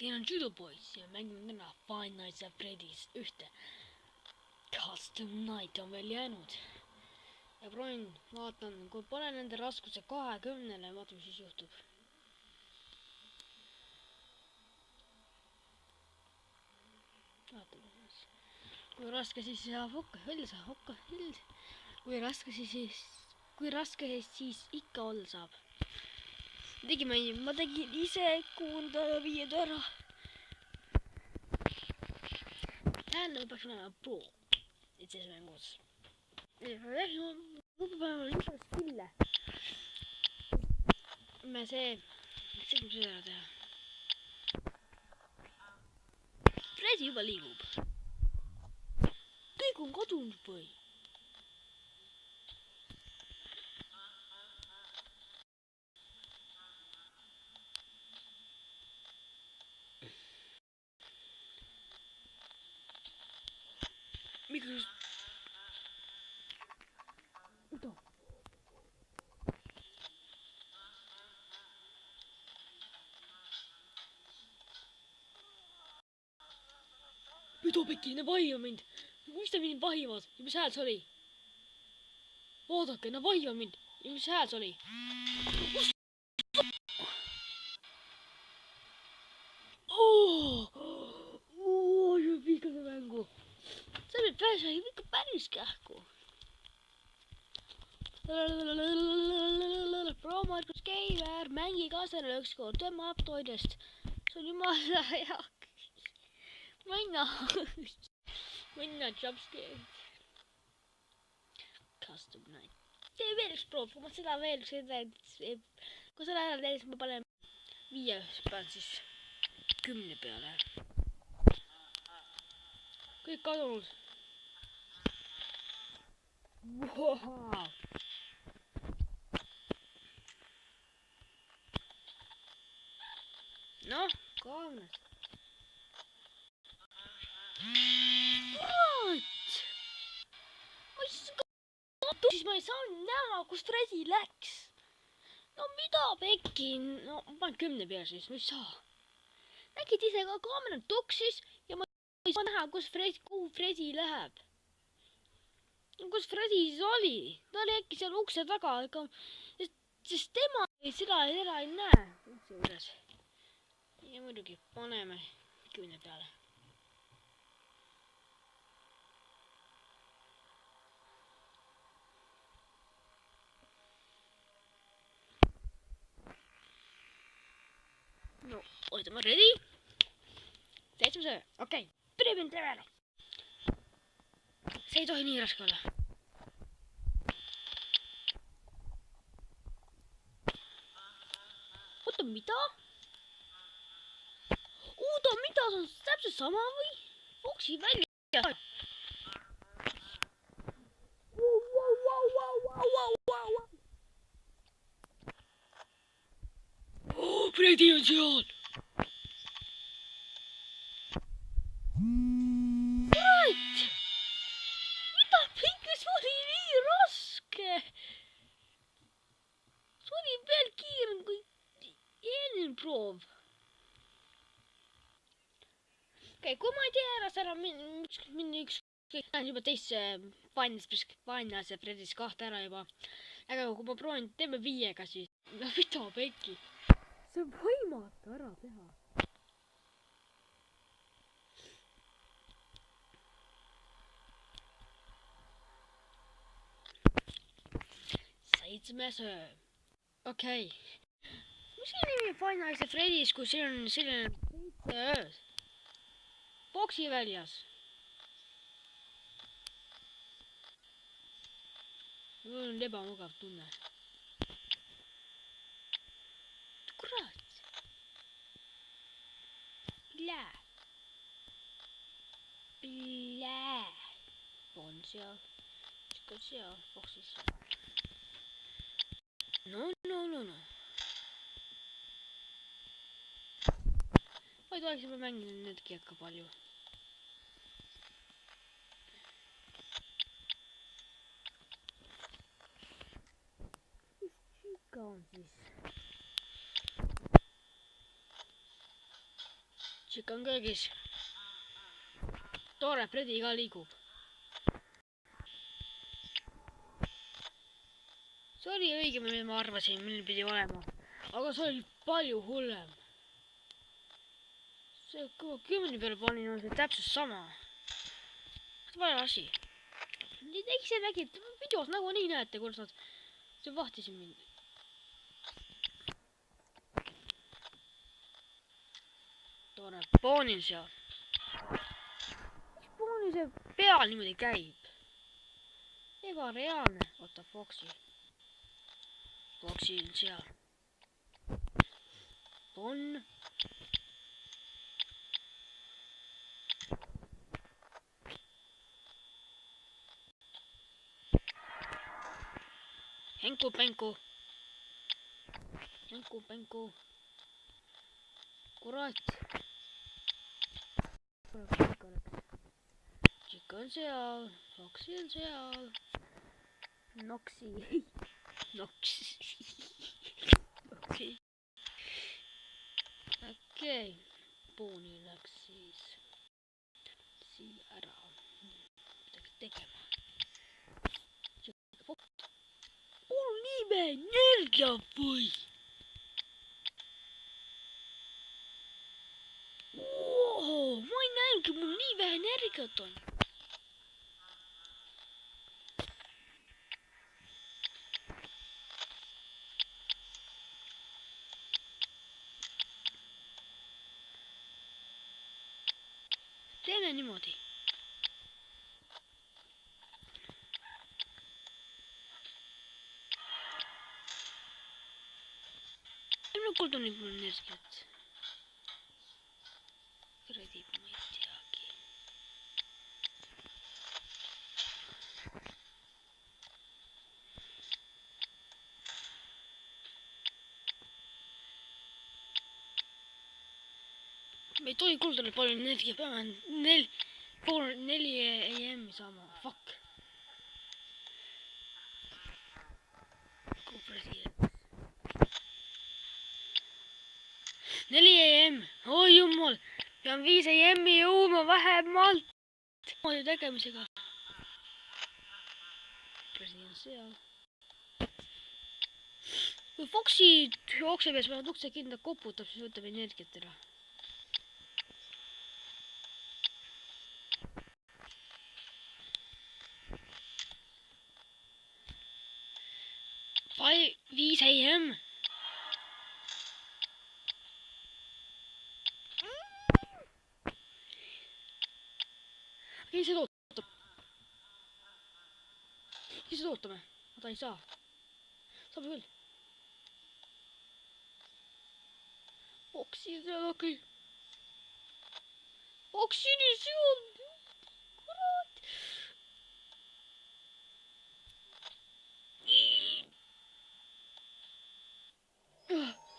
Siin on Judo Boys ja mängime täna Five Nights at Freddy's ühte. Custom Night on veel jäänud. Ja proovin, vaatan, kui panen nende raskuse 20-le, vaata mis siis juhtub. Vaatame siis. Kui raske siis saab hukka, kui raske siis ikka olla saab. Ma tegin ise kuulda viied ära. Tähendab, peaks olema pro. Et siis mängus. Ma pean lihtsalt skille. See ära teha. Freddy juba liigub. Kõik on kadunud või? Miks? Oota. Mida pekki, ne vahivad mind. Miks te mind vahivad? Ja mis hääl see oli? Vaadake, ne vahivad mind. Ja mis hääl see oli? Ju viikade mängu. See võib pääse ikka päris kähku. Pro Markus Keiver, mängi kaasnale ükskord, tõmbab toidest. See on jumala hea. Minna jumpscare. Custom Night. Tee veel üks proov, kui ma seda veel, kui seda ära teed, siis ma panen 5 peal siis 10 peale. Kõik kadunud. Wow. Noh, kaameras. What? Siis ma ei saanud näha, kus Freddy läks. No mida pekki? No ma panen 10 peale siis, ma ei saa. Nägid ise ka kaamera toksis ja ma ei saa näha, kuhu Freddy läheb. Kus Freddy siis oli? Ta oli äkki seal ukse taga, sest tema seda ei näe ukse juures. Ja muidugi paneme 10 peale. No, ootame ready? 7. Okei, previn tervele. See ei tohi nii raske olla. Oota, mida? Oota, mida? See on täpselt sama või? Foxi välja. Oh, Freddy on seal. Proov. Okei, kui ma ei tea ära seda minna lähen juba teisse Finance Freddy's 2 ära juba. Aga kui ma proovin, teeme 5-ga siis. No mida pekki? See on võimatu ära teha. Seitsmes. Okei. Mis see nimi Five Nights at Freddy's, kui siin on selline 7 ööd? Foxi väljas. Mul on ebamugav tunne. Kurat. Lää. On seal. Ka seal Foxis. No. Ma ei tohiks juba mängida nüüdki hakka palju. Mis Chica on siis? Chica on köögis. Tore, Fredi ka liigub. See oli õige, mida ma arvasin, milline pidi olema. Aga see oli palju hullem. See, kui ma 10 peale panin, on see täpselt sama. See on vale asi. Nii teised nägid, videos nagunii näete, kuidas nad see vahtisid mind. Tore, poonin seal. Miks poonin see peal niimoodi käib? Ebareaalne. Oota, Foxi. Foxi on seal. Poon. Henku, penku. Henku, penku. Kurat. Chica on seal. Foxi on seal. Noksi. Noksi. Okei. Okei. Pooni läks siis siia ära. Midagi tegema. Mul nime energia või? Wow, ma ei näinudki, mul nii vähe energiat on. Teeme niimoodi. Kord on nii palju energiat. Fredi, ma ei teagi. Me ei tohi kuldale palju energia, peame 4 AM-i saama. Fuck. Kui Fredi 4 AM. Oi jumal. Pean 5 AM-i jõudma vähemalt. Moodi tegemisega. Fredi on seal. Kui Foxi jookseb ja siis peavad ukse kinni koputab, siis võtab energiat ära. Vai 5 AM. Kes seda ootab? Kes seda ootame? Ma ta ei saa. Saab küll. Foxi seal, okei. Foxi nii seal. Kurat.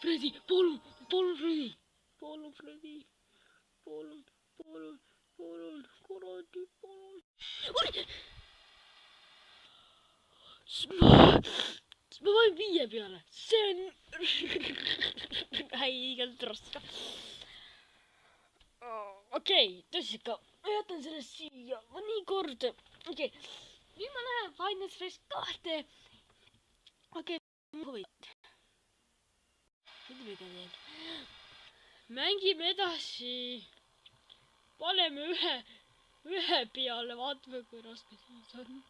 Fredi, palun Fredi. Palun Fredi. Palun. Kuradi, palun. Ma vain 5 peale. See on... Häigelt raske. Okei, tõsiselt, ma jätan selle siia. Ma nii kord. Okei, nüüd ma lähen Final Fantasy 2. Okei, huvit. Mida me teen? Mängime edasi. Paneme ühe peale, vaatame kui raske siis on.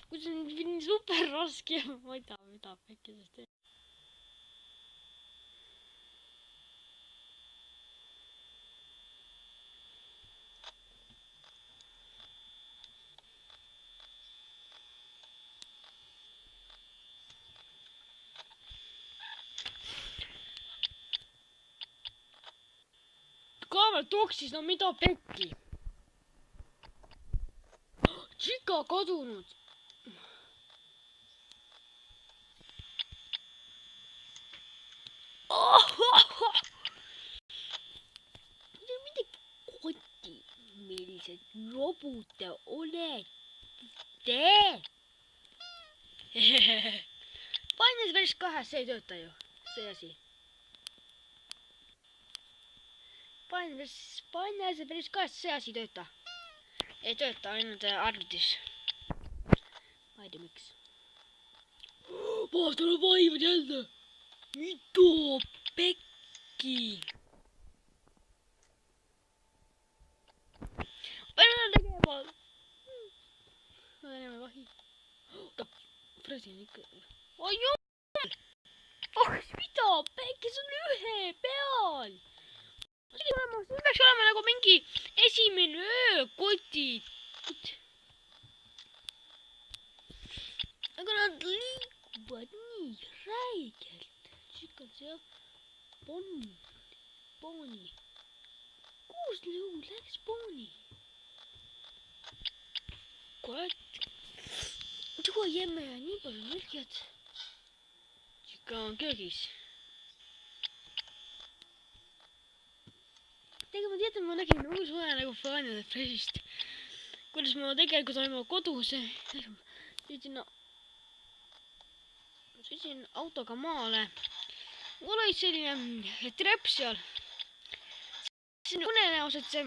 Kui see on nii super raske, ma ei tea, mida äkki sellest teha. Kaamel toksis, no mida pekki? Chica kadunud. Mida kotti, millised robud te olete? Final Fantasy 2, see ei tööta ju, see asi. Painaa se päris kanssa, se asi töötä. Ei töötä ainult arvutis. Ma ei tea miks. Vaata on vaivad jälle! Mitä pekki? Painaa tekemään! Mä enemmän vahi. Fresi on ikka... Oi jumal! Mitä pekki, se on yhden peal! Siin peaks olema nagu mingi esimene öökotid. Aga nad liiguvad nii räigelt. Tšikad seal. Pony. Kuus lõu läks pony. Kurat. Tuo jemme ja nii palju mürkjad. Tšika on köögis. Tegelikult ma teatan, ma nägin uus vaja nagu faanide Freshist. Kuidas ma tegelikult olin oma kodus. Sõitsin autoga maale. Mul oli selline trepp seal. Selline unenäos, et see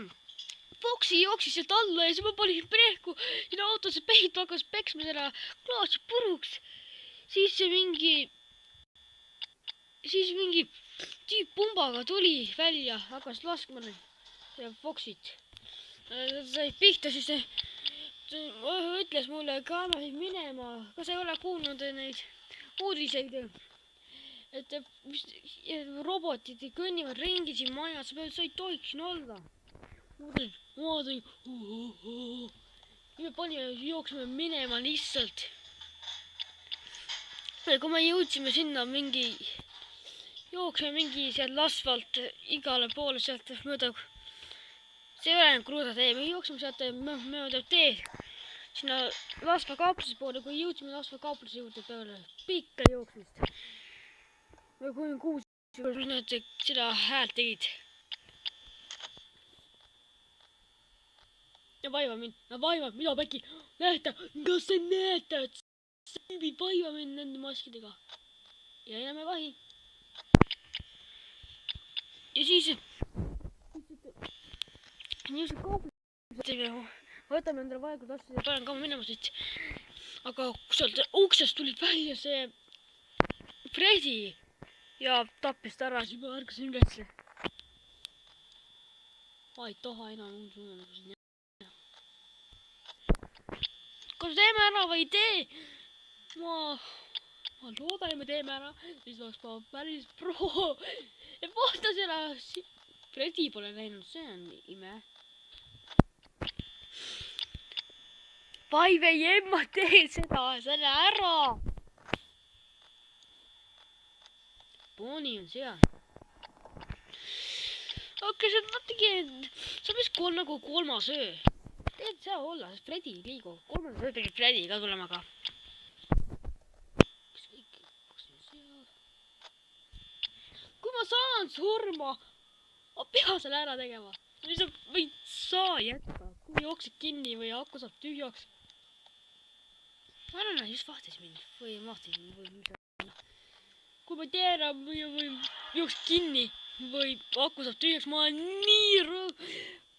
Foxi jooksis sealt alla ja siis ma panin prehku. Sinna autosse peitu hakkas peksma seda klaasi puruks. Siis mingi tüüp pumbaga tuli välja, hakkas laskma seda Foxit. Sai pihta, siis ütles mulle, ka annasid minema. Kas ei ole kuulnud neid uudiseid? Et robotid kõnnivad ringi siin majas, sa ei tohiks siin olla. Ma tõin. Me panime, jooksime minema lihtsalt. Kui me jõudsime sinna jooksime mingi sealt asfalt igale poole sealt mööda. See ei ole enam kruuda tee, me jooksime sealt mööda teed. Sinna Lasva kaupluse poole, kui jõudsime Lasva kaupluse juurde peale pikka jooksmist. Ja kui kuus, kus nad seda häält tegid. Ja vaiva mind, mida päkki, näete, kas te näete, et tüübid vaiva mind nende maskidega. Ja enam ei vahi. Ja siis niisugused kaupluse võtame endale vajalikud asjad ja panen ka minema siit. Aga sealt uksest tulid välja see Fredi ja tappis ta ära, siis ma ärkasin ülesse. Ma ei taha enam uus. Kas teeme ära või ei tee? Ma loodan, et me teeme ära, siis oleks ma päris pro. Et vaata seda, Fredi pole läinud, see on ime. Vaive ei emma tee seda, selle ära. Pony on seal. Okei, see on natuke, see on vist nagu kolmas öö. Tegelikult saa olla, sest Fredi ei liigu. Kolmandas öö pidi Fredi ka tulema ka. Kui ma saan surma, ma pea selle ära tegema. Ma ei saa jätta, kui jooksed kinni või aku saab tühjaks. Ma arvan, just vahtis mind või vahtisin või mida. Kui ma teeran või jooksed kinni või aku saab tühjaks, ma olen nii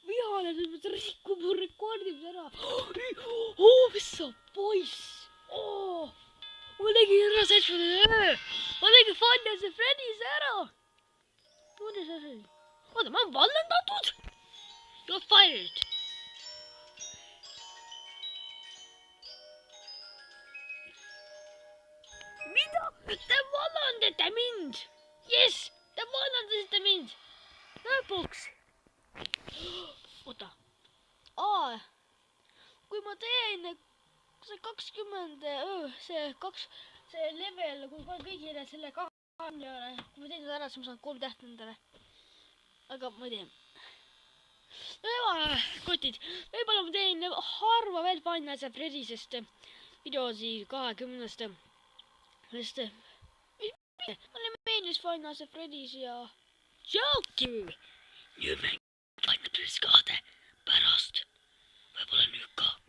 vihane, sest ma rikku mu rekordimis ära. Mis sa poiss? Ma tegin ära 7. öö. Ma tegin Funnies ja Freddy's ära. Oota, ma olen vallandatud? You are fired. Mida? Te vallandate mind! Yes! Te vallandasite mind! Lõpuks! Oota. Kui ma teen see 20 see level, kui ma kõigile selle 20 ole, kui ma teen seda ära, siis ma saan 3 täht nendele. Aga ma ei tea. Kotid, võib-olla ma teen harva veel Funnies ja Freddy'sest videosi 20-st. Sest mulle meeldis Funnies ja Freddy's ja Joki. Nüüd mäng Funnies 2 pärast. Võib-olla nüüd ka.